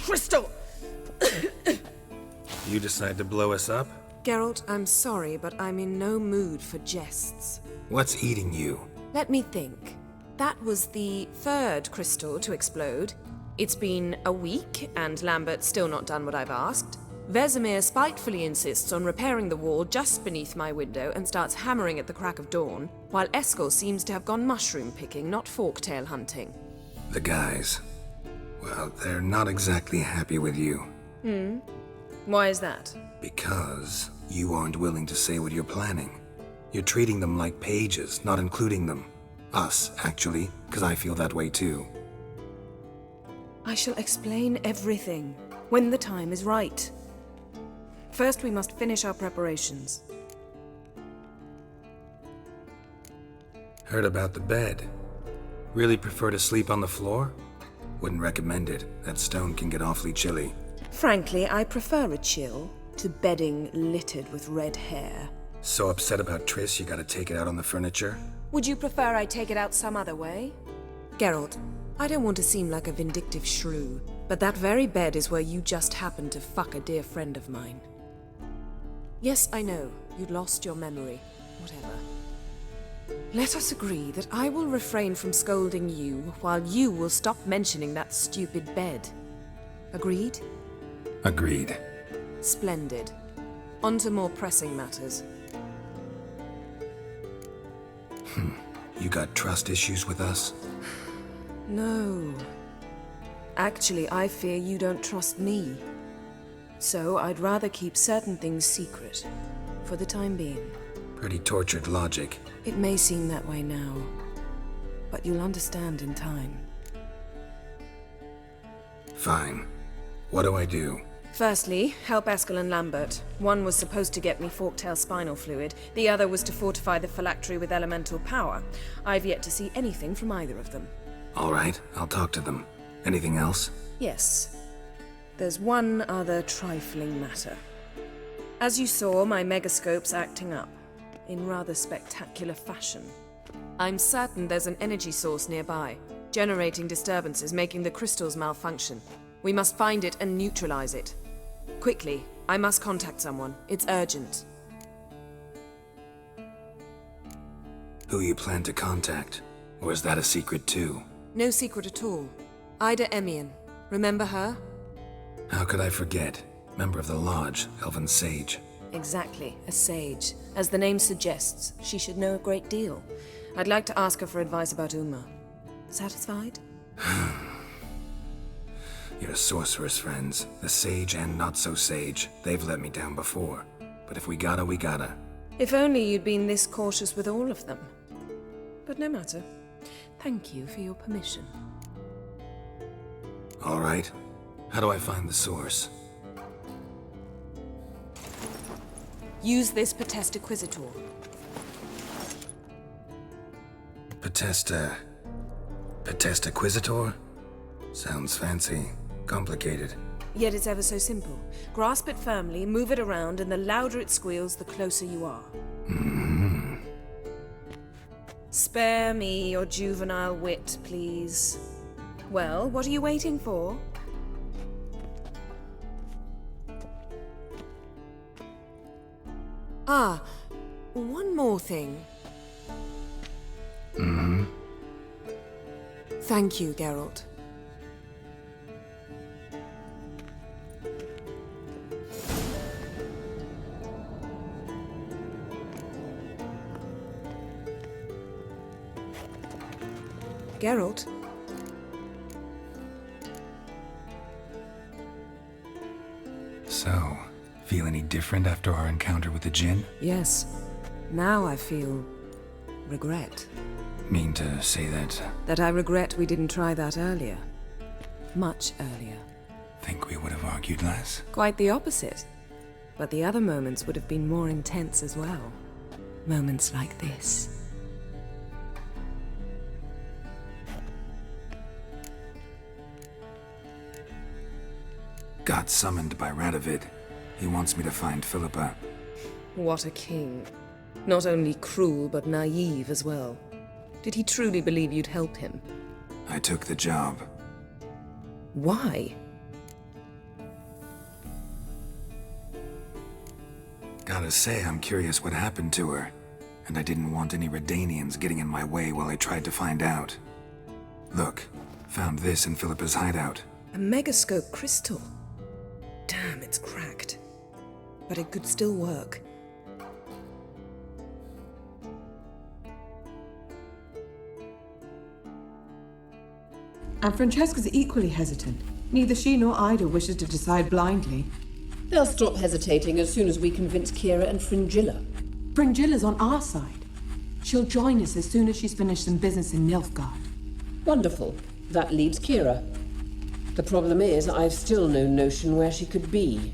crystal! You decide to blow us up? Geralt, I'm sorry, but I'm in no mood for jests. What's eating you? Let me think. That was the third crystal to explode. It's been a week, and Lambert's still not done what I've asked. Vesemir spitefully insists on repairing the wall just beneath my window and starts hammering at the crack of dawn, while Eskel seems to have gone mushroom picking, not forktail hunting. The guys. Well, they're not exactly happy with you. Why is that? Because you aren't willing to say what you're planning. You're treating them like pages, not including them. Us, actually, because I feel that way too. I shall explain everything when the time is right. First, we must finish our preparations. Heard about the bed. Really prefer to sleep on the floor? Wouldn't recommend it. That stone can get awfully chilly. Frankly, I prefer a chill to bedding littered with red hair. So upset about Triss you gotta take it out on the furniture? Would you prefer I take it out some other way? Geralt, I don't want to seem like a vindictive shrew, but that very bed is where you just happened to fuck a dear friend of mine. Yes, I know, you'd lost your memory. Whatever. Let us agree that I will refrain from scolding you while you will stop mentioning that stupid bed. Agreed? Agreed. Splendid. On to more pressing matters. You got trust issues with us? No. Actually, I fear you don't trust me. So I'd rather keep certain things secret, for the time being. Pretty tortured logic. It may seem that way now, but you'll understand in time. Fine. What do I do? Firstly, help Eskel and Lambert. One was supposed to get me forktail spinal fluid, the other was to fortify the phylactery with elemental power. I've yet to see anything from either of them. All right, I'll talk to them. Anything else? Yes. There's one other trifling matter. As you saw, my megascope's acting up, in rather spectacular fashion. I'm certain there's an energy source nearby, generating disturbances, making the crystals malfunction. We must find it and neutralize it. Quickly, I must contact someone. It's urgent. Who you plan to contact? Or is that a secret too? No secret at all. Ida Emian. Remember her? How could I forget? Member of the Lodge, Elven Sage. Exactly, a sage. As the name suggests, she should know a great deal. I'd like to ask her for advice about Uma. Satisfied? Your sorceress friends, the sage and not-so-sage, they've let me down before. But if we gotta, we gotta. If only you'd been this cautious with all of them. But no matter. Thank you for your permission. All right. How do I find the source? Use this Potesta Quisitor. Potesta Quisitor? Sounds fancy. Complicated. Yet it's ever so simple. Grasp it firmly, move it around, and the louder it squeals, the closer you are. Spare me your juvenile wit, please. Well, what are you waiting for? Ah, one more thing. Thank you, Geralt. Geralt? So, feel any different after our encounter with the Jinn? Yes. Now I feel regret. Mean to say that? That I regret we didn't try that earlier. Much earlier. Think we would have argued less? Quite the opposite. But the other moments would have been more intense as well. Moments like this. Got summoned by Radovid. He wants me to find Philippa. What a king. Not only cruel, but naive as well. Did he truly believe you'd help him? I took the job. Why? Gotta say, I'm curious what happened to her, and I didn't want any Redanians getting in my way while I tried to find out. Look, found this in Philippa's hideout. A megascope crystal. Damn, it's cracked. But it could still work. And Francesca's equally hesitant. Neither she nor Ida wishes to decide blindly. They'll stop hesitating as soon as we convince Kira and Fringilla. Fringilla's on our side. She'll join us as soon as she's finished some business in Nilfgaard. Wonderful. That leaves Kira. The problem is, I've still no notion where she could be.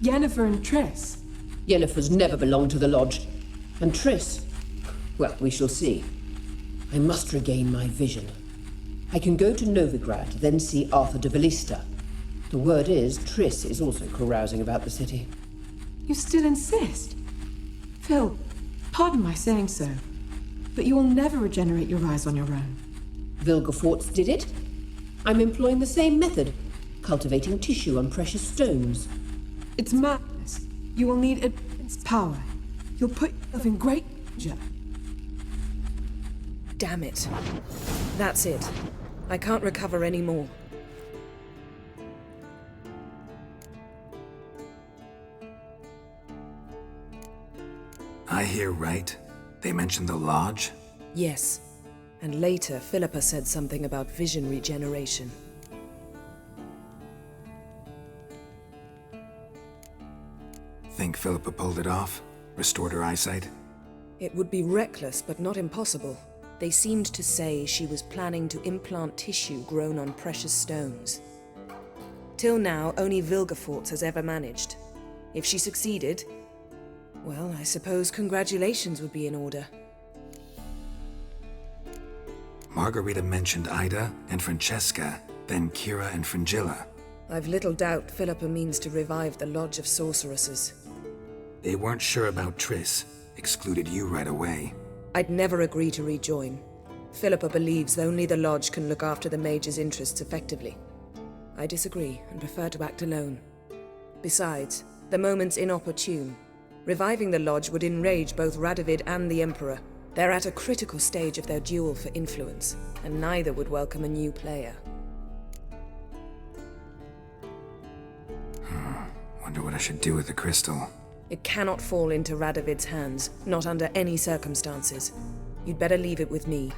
Yennefer and Triss. Yennefer's never belonged to the Lodge. And Triss... well, we shall see. I must regain my vision. I can go to Novigrad, then see Arthur de Valista. The word is, Triss is also carousing about the city. You still insist? Phil, pardon my saying so, but you will never regenerate your eyes on your own. Vilgefortz did it. I'm employing the same method, cultivating tissue on precious stones. It's madness. You will need immense power. You'll put yourself in great danger. Damn it. That's it. I can't recover any more. I hear right. They mentioned the Lodge? Yes. And later, Philippa said something about vision regeneration. Think Philippa pulled it off? Restored her eyesight? It would be reckless, but not impossible. They seemed to say she was planning to implant tissue grown on precious stones. Till now, only Vilgefortz has ever managed. If she succeeded, well, I suppose congratulations would be in order. Margarita mentioned Ida and Francesca, then Kira and Fringilla. I've little doubt Philippa means to revive the Lodge of Sorceresses. They weren't sure about Triss, excluded you right away. I'd never agree to rejoin. Philippa believes only the Lodge can look after the Mage's interests effectively. I disagree and prefer to act alone. Besides, the moment's inopportune. Reviving the Lodge would enrage both Radovid and the Emperor. They're at a critical stage of their duel for influence, and neither would welcome a new player. Wonder what I should do with the crystal. It cannot fall into Radovid's hands, not under any circumstances. You'd better leave it with me.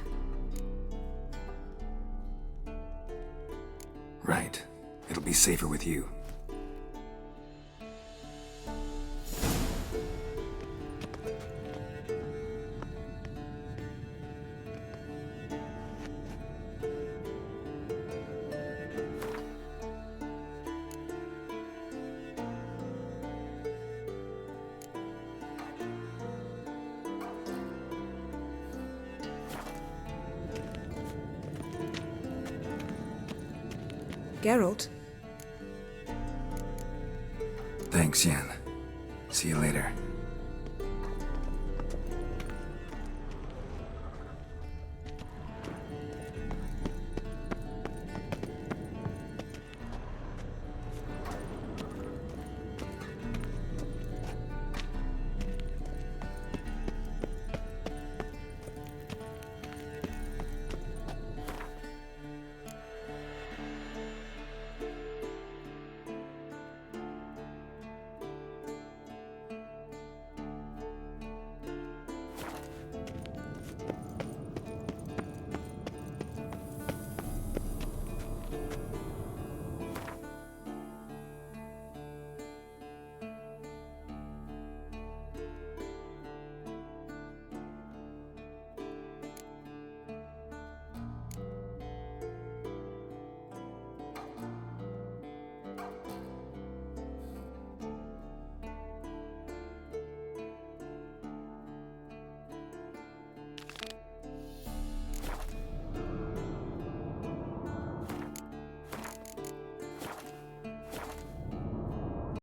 Right. It'll be safer with you. Geralt? Thanks, Yen. See you later.